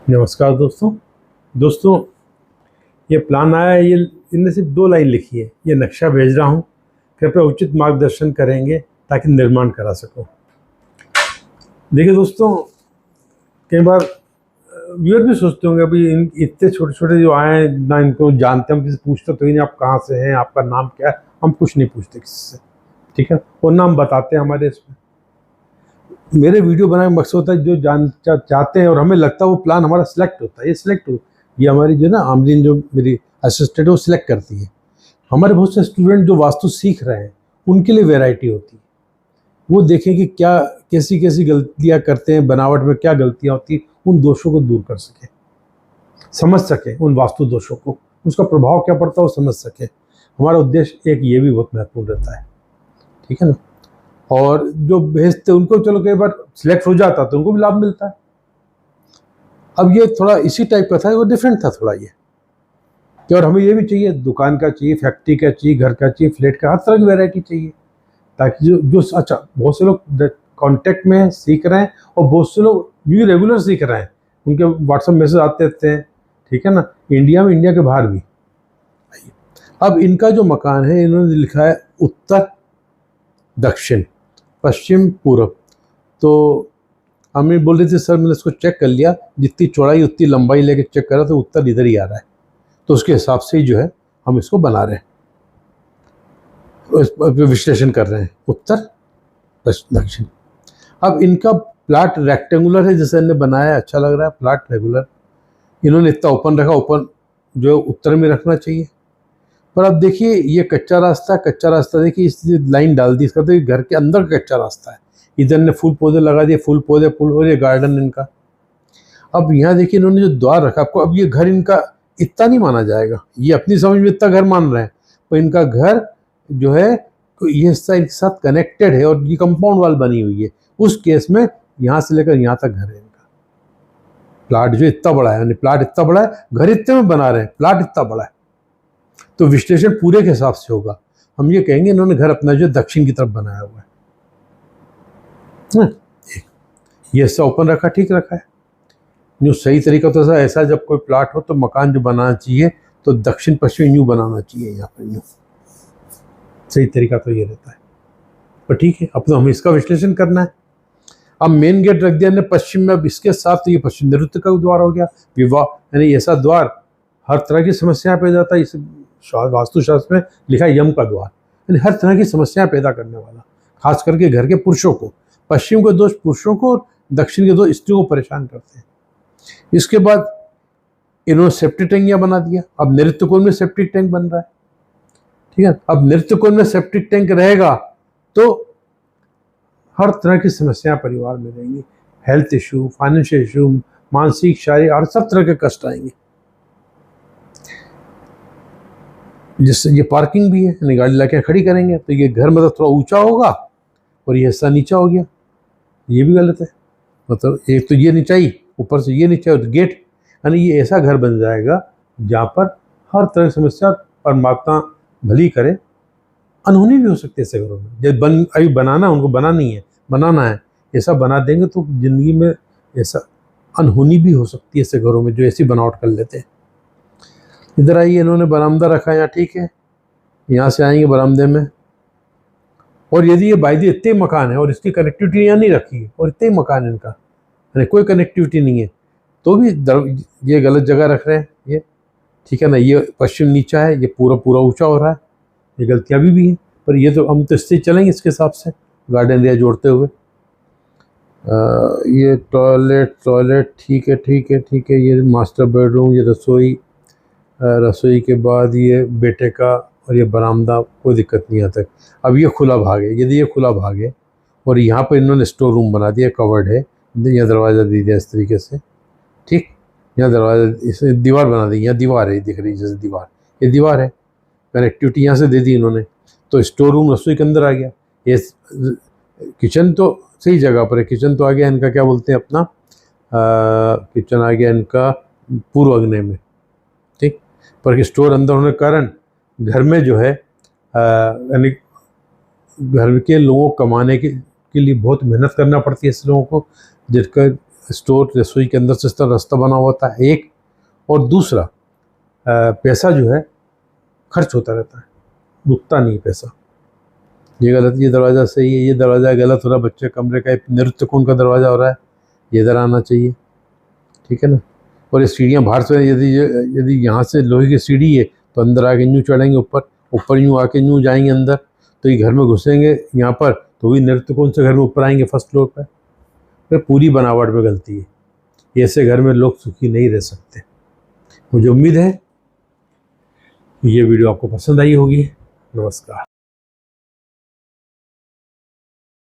नमस्कार दोस्तों। दोस्तों, ये प्लान आया है, ये इनने सिर्फ 2 लाइन लिखी है। ये नक्शा भेज रहा हूँ, कृपया उचित मार्गदर्शन करेंगे ताकि निर्माण करा सकूँ। देखिए दोस्तों, कई बार व्यूअर भी सोचते होंगे अभी इतने छोटे छोटे जो आए हैं, ना इनको जानते, हम किसी पूछते तो ही नहीं आप कहाँ से हैं, आपका नाम क्या है, हम कुछ नहीं पूछते किसी से, ठीक है। और नाम बताते हैं हमारे इसमें। मेरे वीडियो बनाने का मकसद होता है जो चाहते हैं और हमें लगता है वो प्लान हमारा सिलेक्ट होता है, ये सिलेक्ट हो, ये हमारी जो है ना आमरीन, जो मेरी असिस्टेंट है, वो सिलेक्ट करती है। हमारे बहुत से स्टूडेंट जो वास्तु सीख रहे हैं उनके लिए वैरायटी होती है। वो देखें कि क्या कैसी कैसी गलतियां करते हैं, बनावट में क्या गलतियां होती हैं, उन दोषों को दूर कर सकें, समझ सकें उन वास्तु दोषों को, उसका प्रभाव क्या पड़ता है वो समझ सकें। हमारा उद्देश्य एक ये भी बहुत महत्वपूर्ण रहता है, ठीक है ना। और जो भेजते उनको चलो कई बार सिलेक्ट हो जाता तो उनको भी लाभ मिलता है। अब ये थोड़ा इसी टाइप का था, वो डिफरेंट था थोड़ा ये कि, और हमें ये भी चाहिए, दुकान का चाहिए, फैक्ट्री का चाहिए, घर का चाहिए, फ्लैट का, हर तरह की वैरायटी चाहिए, ताकि जो जो अच्छा, बहुत से लोग कांटेक्ट में सीख रहे हैं और बहुत से लोग भी रेगुलर सीख रहे हैं, उनके व्हाट्सएप मैसेज आते रहते हैं, ठीक है ना, इंडिया में, इंडिया के बाहर भी। अब इनका जो मकान है, इन्होंने लिखा है उत्तर, दक्षिण, पश्चिम, पूर्व। तो हमें बोल रहे थे सर, मैंने इसको चेक कर लिया, जितनी चौड़ाई उतनी लंबाई लेके चेक करा तो उत्तर इधर ही आ रहा है, तो उसके हिसाब से ही जो है हम इसको बना रहे हैं, विश्लेषण कर रहे हैं उत्तर दक्षिण। अब इनका प्लाट रेक्टेंगुलर है, जैसे इन्होंने बनाया, अच्छा लग रहा है प्लाट रेगुलर। इन्होंने इतना ओपन रखा, ओपन जो उत्तर में रखना चाहिए। पर अब देखिए ये कच्चा रास्ता, कच्चा रास्ता देखिए, इस लाइन डाल दी, इसका तो घर के अंदर का कच्चा रास्ता है। इधर ने फूल पौधे लगा दिए, फूल पौधे, फूल, और ये गार्डन इनका। अब यहाँ देखिए इन्होंने जो द्वार रखा, आपको अब ये घर इनका इतना नहीं माना जाएगा, ये अपनी समझ में इतना घर मान रहे हैं, पर इनका घर जो है ये हिस्सा इनके साथ कनेक्टेड है और ये कंपाउंड वाल बनी हुई है। उस केस में यहाँ से लेकर यहाँ तक घर है इनका। प्लाट जो इतना बड़ा है, यानी प्लाट इतना बड़ा है, घर इतने में बना रहे हैं, प्लाट इतना बड़ा है, तो विश्लेषण पूरे के हिसाब से होगा। हम ये कहेंगे इन्होंने घर अपना जो दक्षिण की तरफ बनाया हुआ है। ये हिस्सा ओपन रखा, ठीक रखा है। यूँ सही तरीका तो ऐसा जब कोई प्लाट हो तो मकान जो बनाना चाहिए तो दक्षिण पश्चिम यूँ बनाना चाहिए, यहाँ पर यूँ सही तरीका तो ये रहता है। पर ठीक है, अब तो हमें इसका विश्लेषण करना है। अब मेन गेट रख दिया ने पश्चिम में, अब इसके साथ तो ये पश्चिम नैऋत्य का द्वार हो गया, विवाह, यानी ऐसा द्वार हर तरह की समस्या पैदा जाता है। इस वास्तुशास्त्र में लिखा है यम का द्वार, यानी हर तरह की समस्याएं पैदा करने वाला, खास करके घर के पुरुषों को। पश्चिम के दोष पुरुषों को और दक्षिण के दोष स्त्रियों को परेशान करते हैं। इसके बाद इन्होंने सेप्टिक टैंक यहाँ बना दिया। अब नैऋत्य कोण में सेप्टिक टैंक बन रहा है, ठीक है। अब नैऋत्य कोण में सेप्टिक टैंक रहेगा तो हर तरह की समस्याएं परिवार में रहेंगी, हेल्थ इशू, फाइनेंशियल इशू, मानसिक, शारीरिक, और सब तरह के कष्ट आएंगे। जिससे ये पार्किंग भी है, यानी गाड़ी लाके खड़ी करेंगे तो ये घर मतलब थोड़ा ऊंचा होगा और ये हिस्सा नीचा हो गया, ये भी गलत है। मतलब एक तो ये नीचा ही, ऊपर से ये नीचा, तो गेट, यानी ये ऐसा घर बन जाएगा जहाँ पर हर तरह की समस्या, परमात्मा भली करे, अनहोनी भी हो सकती है ऐसे घरों में। जब अभी बनाना, उनको बनाना है, ऐसा बना देंगे तो जिंदगी में ऐसा अनहोनी भी हो सकती है ऐसे घरों में जो ऐसी बनावट कर लेते हैं। इधर आइए, इन्होंने बरामदा रखा है यहाँ, ठीक है, यहाँ से आएंगे बरामदे में। और यदि ये बायदी इतने मकान है और इसकी कनेक्टिविटी यहाँ नहीं रखी है और इतने मकान है इनका, यानी कोई कनेक्टिविटी नहीं है, तो भी ये गलत जगह रख रहे हैं ये, ठीक है ना। ये पश्चिम नीचा है, ये पूरा पूरा ऊंचा हो रहा है, ये गलतियाँ भी हैं। पर ये तो हम तो इससे चलेंगे, इसके हिसाब से गार्डन एरिया जोड़ते हुए। ये टॉयलेट ठीक है। ये मास्टर बेडरूम, ये रसोई के बाद ये बेटे का, और ये बरामदा, कोई दिक्कत नहीं आता। अब ये खुला भाग है, यदि ये खुला भाग है और यहाँ पर इन्होंने स्टोर रूम बना दिया, कवर्ड है, यहाँ दरवाज़ा दे दिया इस तरीके से, ठीक, यहाँ दरवाज़ा, इसे दीवार बना दी, यहाँ दीवार है, दिख रही जैसे दीवार, ये दीवार है, कनेक्टिविटी यहाँ से दे दी इन्होंने, तो स्टोर रूम रसोई के अंदर आ गया। ये किचन तो सही जगह पर है, किचन तो आ गया इनका, क्या बोलते हैं अपना, किचन आ गया इनका पूर्व अग्नि में, ठीक। पर स्टोर अंदर होने के कारण घर में जो है, यानी घर के लोगों को कमाने के लिए बहुत मेहनत करना पड़ती है ऐसे लोगों को, जिनका स्टोर रसोई के अंदर से इस तरह रास्ता बना हुआ था एक, और दूसरा पैसा जो है खर्च होता रहता है, रुकता नहीं पैसा। ये गलत, ये दरवाज़ा सही है, ये दरवाज़ा गलत हो रहा है, बच्चे कमरे का नृत्य कोण का दरवाज़ा हो रहा है, ये इधर आना चाहिए, ठीक है ना। और ये सीढ़ियाँ बाहर से, यदि यहाँ से लोहे की सीढ़ी है तो अंदर आके यूँ चढ़ेंगे ऊपर यूँ आके यूँ जाएंगे अंदर, तो ये घर में घुसेंगे यहाँ पर तो भी नृत्य कोण से घर में ऊपर आएंगे फर्स्ट फ्लोर पर। फिर पूरी बनावट में गलती है। ऐसे घर में लोग सुखी नहीं रह सकते। मुझे उम्मीद है ये वीडियो आपको पसंद आई होगी। नमस्कार।